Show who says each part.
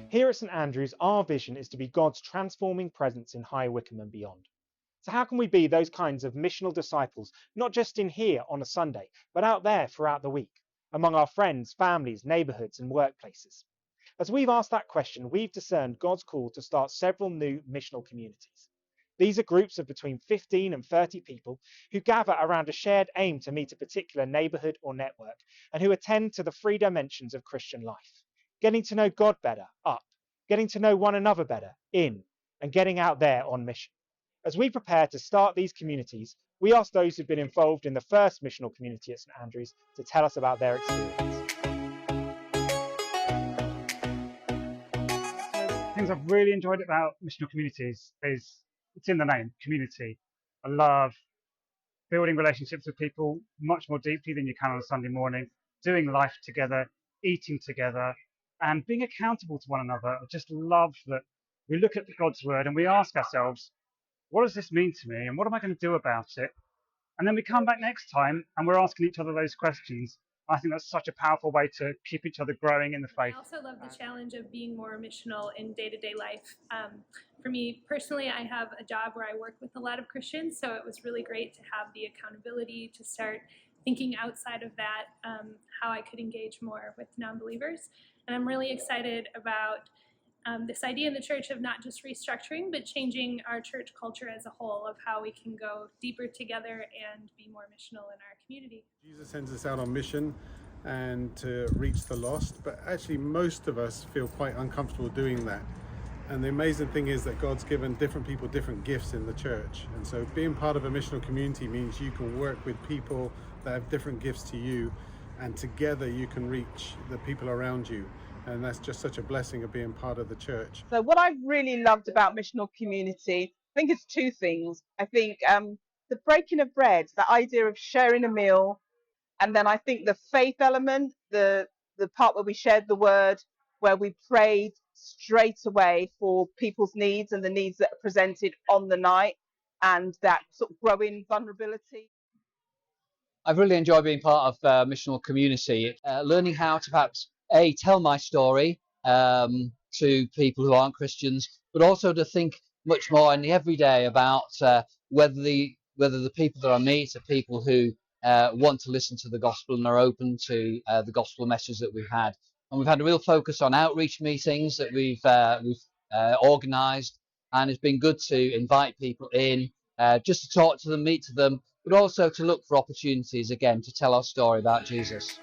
Speaker 1: Here at St Andrews, our vision is to be God's transforming presence in High Wycombe and beyond. So how can we be those kinds of missional disciples, not just in here on a Sunday, but out there throughout the week, among our friends, families, neighbourhoods and workplaces? As we've asked that question, we've discerned God's call to start several new missional communities. These are groups of between 15 and 30 people who gather around a shared aim to meet a particular neighbourhood or network, and who attend to the three dimensions of Christian life: getting to know God better, up; getting to know one another better, in; and getting out there on mission. As we prepare to start these communities, we ask those who've been involved in the first missional community at St Andrews to tell us about their experience.
Speaker 2: Things I've really enjoyed about missional communities is it's in the name, community. I love building relationships with people much more deeply than you can on a Sunday morning, doing life together, eating together, and being accountable to one another. I just love that we look at God's word and we ask ourselves, what does this mean to me and what am I going to do about it? And then we come back next time and we're asking each other those questions. I think that's such a powerful way to keep each other growing in the faith.
Speaker 3: I also love the challenge of being more missional in day-to-day life. For me personally, I have a job where I work with a lot of Christians, so it was really great to have the accountability to start thinking outside of that, how I could engage more with non-believers. And I'm really excited about this idea in the church of not just restructuring, but changing our church culture as a whole, of how we can go deeper together and be more missional in our community.
Speaker 4: Jesus sends us out on mission and to reach the lost, but actually most of us feel quite uncomfortable doing that. And the amazing thing is that God's given different people different gifts in the church. And so being part of a missional community means you can work with people that have different gifts to you, and together you can reach the people around you. And that's just such a blessing of being part of the church.
Speaker 5: So what I've really loved about missional community, I think it's two things. I think the breaking of bread, the idea of sharing a meal, and then I think the faith element, the part where we shared the word, where we prayed straight away for people's needs and the needs that are presented on the night, and that sort of growing vulnerability.
Speaker 6: I've really enjoyed being part of missional community, learning how to perhaps tell my story to people who aren't Christians, but also to think much more in the everyday about whether the people that I meet are people who want to listen to the gospel and are open to the gospel message that we've had. And we've had a real focus on outreach meetings that we've organised, and it's been good to invite people in just to talk to them, meet to them, but also to look for opportunities again to tell our story about Jesus.